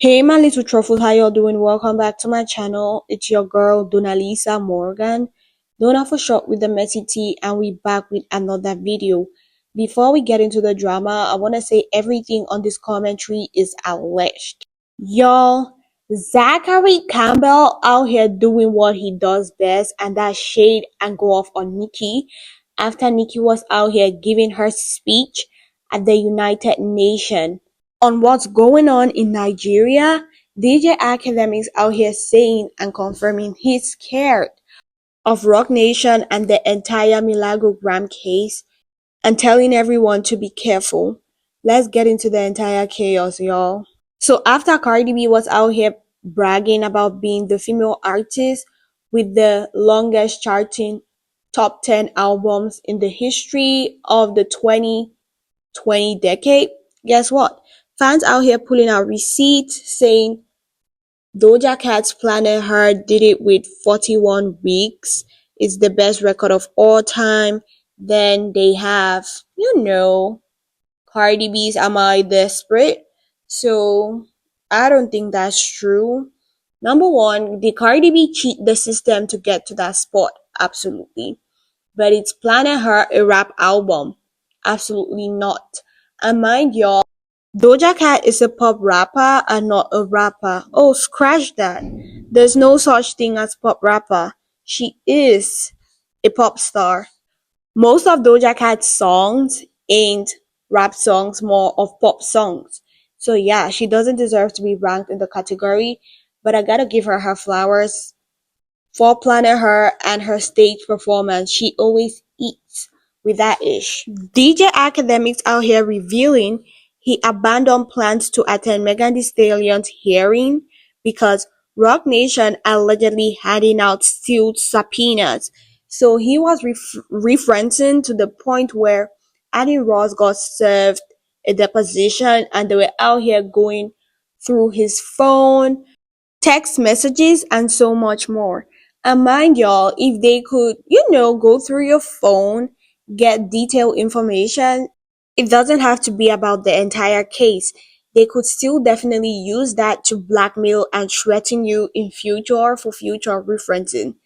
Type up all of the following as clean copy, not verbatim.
Hey my little truffles, how y'all doing? Welcome back to my channel. It's your girl Donalisa Morgan, Donna for short with the messy T, and we back with another video. Before we get into the drama, I want to say everything on this commentary is alleged. Y'all, Zachary Campbell out here doing what he does best, and that's shade and go off on Nicki after Nicki was out here giving her speech at the United Nations on what's going on in Nigeria. DJ Academics out here saying and confirming he's scared of Rock Nation and the entire Milagro case and telling everyone to be careful. Let's get into the entire chaos, y'all. So after Cardi B was out here bragging about being the female artist with the longest charting top 10 albums in the history of the 2020 decade, guess what? Fans out here pulling out receipts saying DojaCat's Planet Her did it with 41 weeks. It's the best record of all time. Then they have, Cardi B's Am I Desperate? So I don't think that's true. Number one, did Cardi B cheat the system to get to that spot? Absolutely. But it's Planet Her a rap album? Absolutely not. And mind y'all, DojaCat is a pop rapper and not a rapper. Oh, scratch that. There's no such thing as pop rapper. She is a pop star. Most of DojaCat's songs ain't rap songs, more of pop songs. So yeah, she doesn't deserve to be ranked in the category, but I gotta give her flowers for Planet Her and her stage performance. She always eats with that ish. DJ Academics out here revealing he abandoned plans to attend Megan Thee Stallion's hearing because Rock Nation allegedly handing out sealed subpoenas. So he was referencing to the point where Annie Ross got served a deposition and they were out here going through his phone, text messages, and so much more. And mind y'all, if they could, go through your phone, get detailed information, it doesn't have to be about the entire case. They could still definitely use that to blackmail and threaten you in future for future referencing.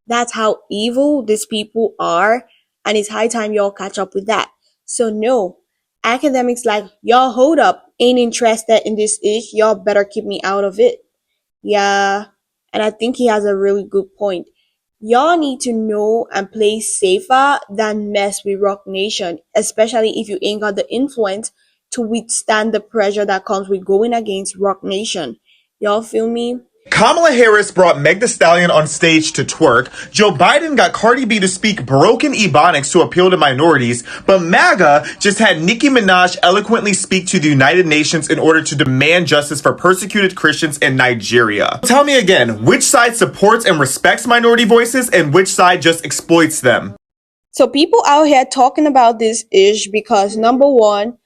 That's how evil these people are, and it's high time y'all catch up with that. So no, academics like, y'all hold up, ain't interested in this ish, y'all better keep me out of it. Yeah, and I think he has a really good point. Y'all need to know and play safer than mess with Rock Nation, especially if you ain't got the influence to withstand the pressure that comes with going against Rock Nation. Y'all feel me? Kamala Harris brought Meg Thee Stallion on stage to twerk. Joe Biden got Cardi B to speak broken Ebonics to appeal to minorities. But MAGA just had Nicki Minaj eloquently speak to the United Nations in order to demand justice for persecuted Christians in Nigeria. Tell me again, which side supports and respects minority voices and which side just exploits them? So people out here talking about this ish because number one,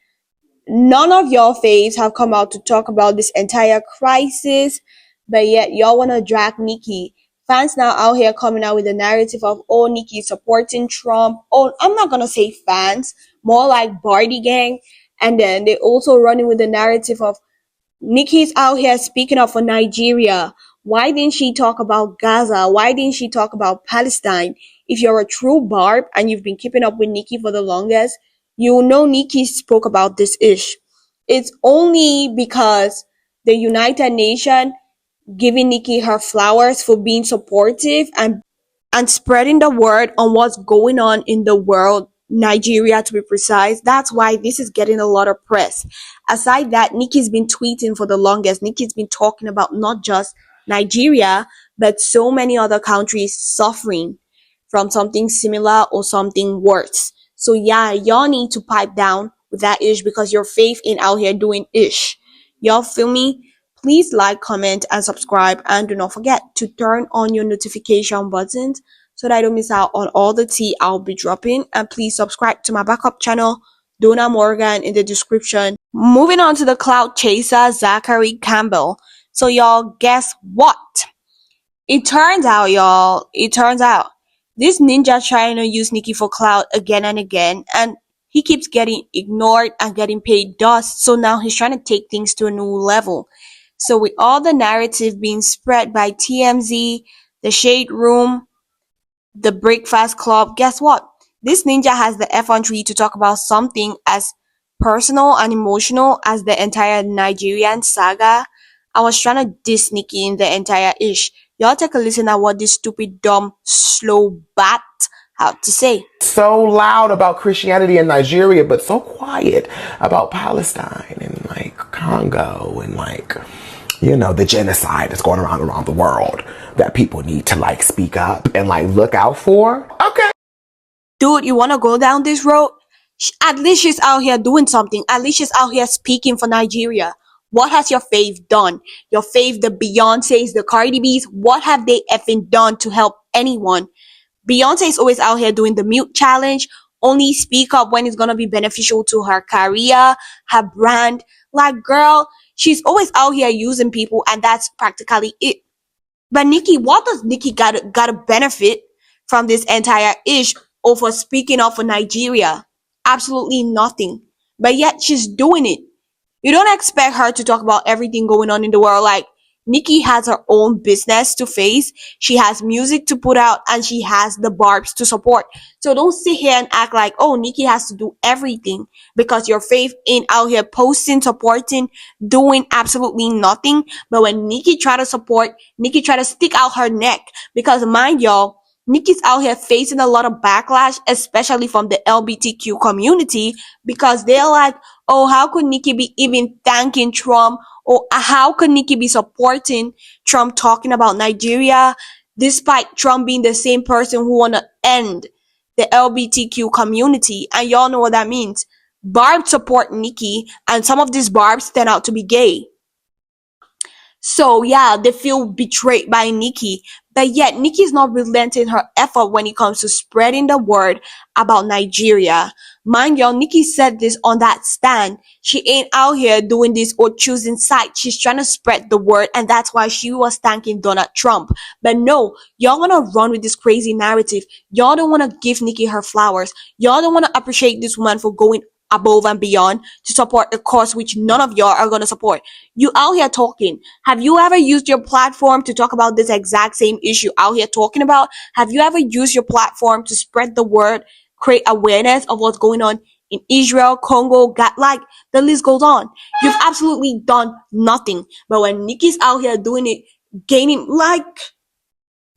none of your faves have come out to talk about this entire crisis, but yet y'all want to drag Nicki. Fans now out here coming out with the narrative of, oh, Nicki supporting Trump. Oh, I'm not going to say fans, more like Bardi gang. And then they also running with the narrative of Nicki's out here speaking up for Nigeria. Why didn't she talk about Gaza? Why didn't she talk about Palestine? If you're a true barb and you've been keeping up with Nicki for the longest, you know Nicki spoke about this ish. It's only because the United Nations giving Nicki her flowers for being supportive and spreading the word on what's going on in the world, Nigeria to be precise. That's why this is getting a lot of press. Aside that, Nicki's been tweeting for the longest. Nicki's been talking about not just Nigeria, but so many other countries suffering from something similar or something worse. So yeah, y'all need to pipe down with that ish because your faith ain't out here doing ish. Y'all feel me? Please like, comment, and subscribe, and do not forget to turn on your notification buttons so that I don't miss out on all the tea I'll be dropping. And please subscribe to my backup channel, Donna Morgan, in the description. Moving on to the clout chaser, Zachary Campbell. So y'all, guess what? It turns out, this ninja trying to use Nicki for clout again and again, and he keeps getting ignored and getting paid dust. So now he's trying to take things to a new level. So with all the narrative being spread by TMZ, the Shade Room, the Breakfast Club, guess what? This ninja has the effrontery to talk about something as personal and emotional as the entire Nigerian saga. I was trying to diss Nicki in the entire ish. Y'all take a listen at what this stupid, dumb, slow bat had to say. So loud about Christianity in Nigeria, but so quiet about Palestine and like Congo and like, you know, the genocide that's going around the world that people need to like speak up and like look out for. Okay. Dude, you want to go down this road? At least she's out here doing something. At least she's out here speaking for Nigeria. What has your fave done? Your fave, the Beyoncés, the Cardi B's, what have they effing done to help anyone? Beyonce is always out here doing the mute challenge, only speak up when it's gonna be beneficial to her career, her brand. Like, girl, she's always out here using people, and that's practically it. But Nicki, what does Nicki gotta benefit from this entire ish over speaking up for Nigeria? Absolutely nothing. But yet she's doing it. You don't expect her to talk about everything going on in the world. Like, Nicki has her own business to face. She has music to put out, and she has the barbs to support. So don't sit here and act like, oh, Nicki has to do everything because your faith ain't out here posting, supporting, doing absolutely nothing. But when Nicki try to support, Nicki try to stick out her neck, because mind y'all, Nicki's out here facing a lot of backlash, especially from the LGBTQ community, because they're like, oh, how could Nicki be even thanking Trump? Or how could Nicki be supporting Trump talking about Nigeria, despite Trump being the same person who wanna end the LGBTQ community? And y'all know what that means. Barbs support Nicki, and some of these barbs turn out to be gay. So yeah, they feel betrayed by Nicki. But yet Nicki's not relenting her effort when it comes to spreading the word about Nigeria. Mind y'all, Nicki said this on that stand. She ain't out here doing this or choosing sides. She's trying to spread the word, and that's why she was thanking Donald Trump. But no, y'all wanna run with this crazy narrative. Y'all don't wanna give Nicki her flowers. Y'all don't wanna appreciate this woman for going above and beyond to support a cause which none of y'all are gonna support. You out here talking. Have you ever used your platform to talk about this exact same issue out here talking about? Have you ever used your platform to spread the word, create awareness of what's going on in Israel, Congo, like the list goes on? You've absolutely done nothing. But when Nicki's out here doing it, gaining like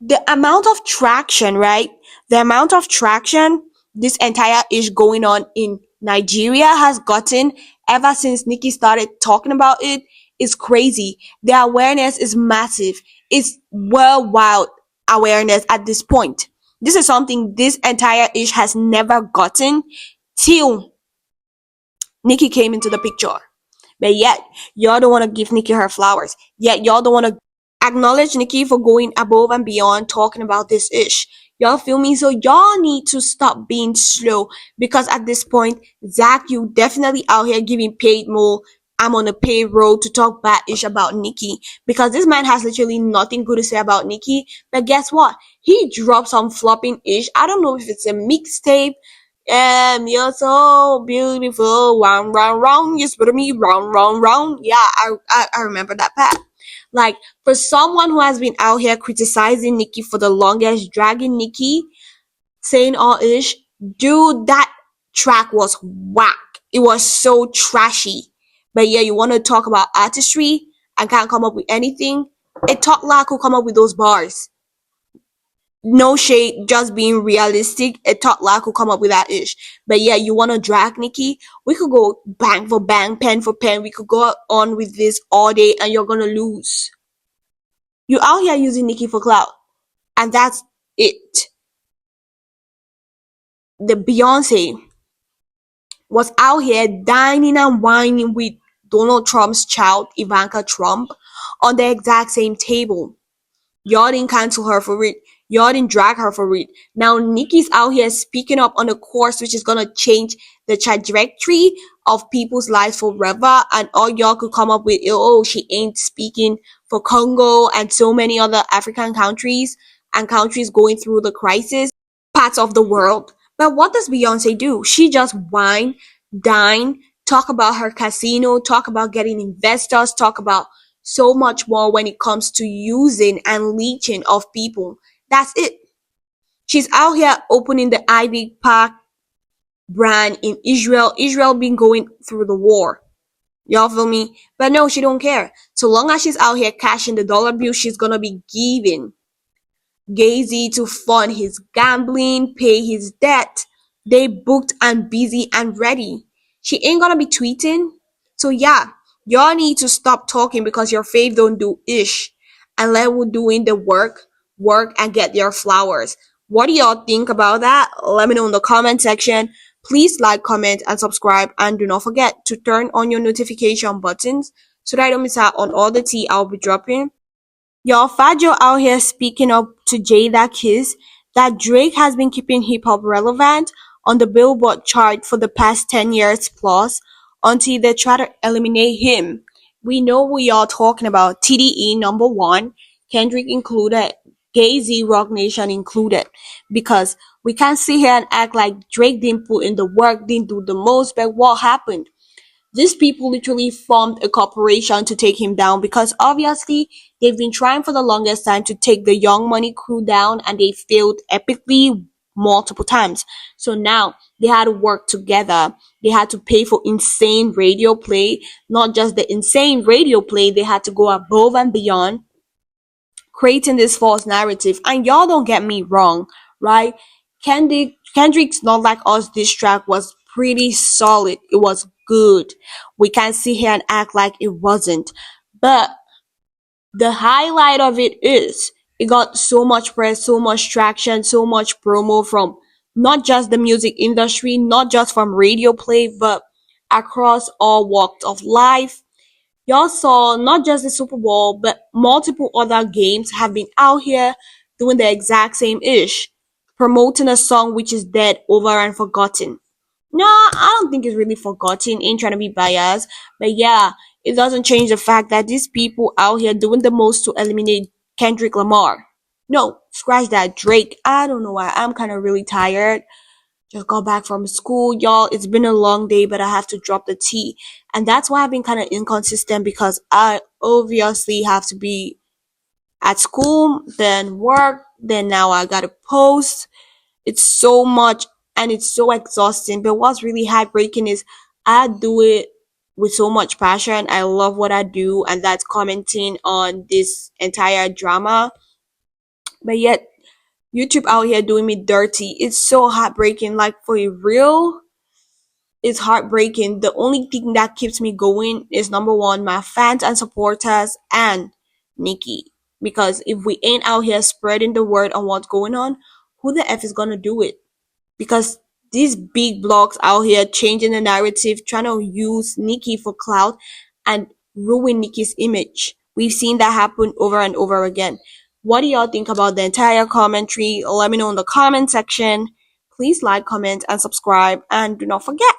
the amount of traction, right? The amount of traction this entire ish going on in Nigeria has gotten ever since Nicki started talking about it is crazy. The awareness is massive. It's worldwide awareness at this point. This is something this entire ish has never gotten till Nicki came into the picture. But yet, y'all don't want to give Nicki her flowers. Yet, y'all don't want to acknowledge Nicki for going above and beyond talking about this ish. Y'all feel me? So y'all need to stop being slow, because at this point, Zack, you definitely out here giving paid more. I'm on a payroll to talk bad ish about Nicki, because this man has literally nothing good to say about Nicki. But guess what? He dropped some flopping ish. I don't know if it's a mixtape. You're so beautiful. Round, round, round. You spit me round, round, round. Yeah, I remember that part. Like, for someone who has been out here criticizing Nicki for the longest, dragging Nicki, saying all ish, dude, that track was whack. It was so trashy. But yeah, you want to talk about artistry and can't come up with anything? A talk like who come up with those bars. No shade, just being realistic. A talk like who come up with that ish. But yeah, you want to drag Nicki? We could go bang for bang, pen for pen. We could go on with this all day, and you're gonna lose. You out here using Nicki for clout, and that's it. The Beyonce was out here dining and whining with Donald Trump's child, Ivanka Trump, on the exact same table. Y'all didn't cancel her for it. Y'all didn't drag her for it. Now Nicki's out here speaking up on a course which is gonna change the trajectory of people's lives forever, and all y'all could come up with, oh, she ain't speaking for Congo and so many other African countries and countries going through the crisis, parts of the world. But what does Beyonce do? She just whine, dine, talk about her casino, talk about getting investors, talk about so much more when it comes to using and leeching of people. That's it. She's out here opening the Ivy Park brand in Israel. Israel been going through the war. Y'all feel me? But no, she don't care. So long as she's out here cashing the dollar bill, she's gonna be giving Gazy to fund his gambling, pay his debt. They booked and busy and ready. She ain't gonna be tweeting. So yeah, y'all need to stop talking because your fave don't do ish and let who doing the work and get their flowers. What do y'all think about that? Let me know in the comment section. Please like, comment, and subscribe, and do not forget to turn on your notification buttons so that I don't miss out on all the tea I'll be dropping. Y'all, Fajo out here speaking up to Jada Kiss that Drake has been keeping hip hop relevant on the Billboard chart for the past 10 years plus until they try to eliminate him. We know who y'all talking about. TDE number one, Kendrick included, Jay-Z, Rock Nation included. Because we can't sit here and act like Drake didn't put in the work, didn't do the most, but what happened? These people literally formed a corporation to take him down because obviously they've been trying for the longest time to take the Young Money crew down and they failed epically multiple times. So now they had to work together. They had to pay for insane radio play, not just the insane radio play, they had to go above and beyond creating this false narrative. And y'all don't get me wrong, right? Kendrick's Not Like Us diss track was pretty solid. It was good. We can't sit here and act like it wasn't. But the highlight of it is it got so much press, so much traction, so much promo from not just the music industry, not just from radio play, but across all walks of life. Y'all saw not just the Super Bowl, but multiple other games have been out here doing the exact same ish, promoting a song which is dead, over, and forgotten. No, I don't think it's really forgotten. Ain't trying to be biased, but yeah, it doesn't change the fact that these people out here doing the most to eliminate Kendrick Lamar. No, scratch that. Drake. I don't know why. I'm kind of really tired. Just got back from school, y'all. It's been a long day, but I have to drop the tea. And that's why I've been kind of inconsistent because I obviously have to be at school, then work, then now I gotta post. It's so much and it's so exhausting. But what's really heartbreaking is I do it with so much passion. I love what I do, and that's commenting on this entire drama. But yet, YouTube out here doing me dirty. It's so heartbreaking. Like, for real, it's heartbreaking. The only thing that keeps me going is number one, my fans and supporters and Nicki. Because if we ain't out here spreading the word on what's going on, who the F is gonna do it? Because these big blogs out here changing the narrative, trying to use Nicki for clout and ruin Nicki's image. We've seen that happen over and over again. What do y'all think about the entire commentary? Let me know in the comment section. Please like, comment, and subscribe. And do not forget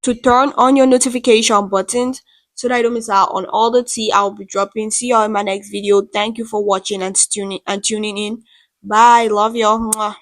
to turn on your notification buttons so that you don't miss out on all the tea I'll be dropping. See y'all in my next video. Thank you for watching and tuning in. Bye. Love y'all. Mwah.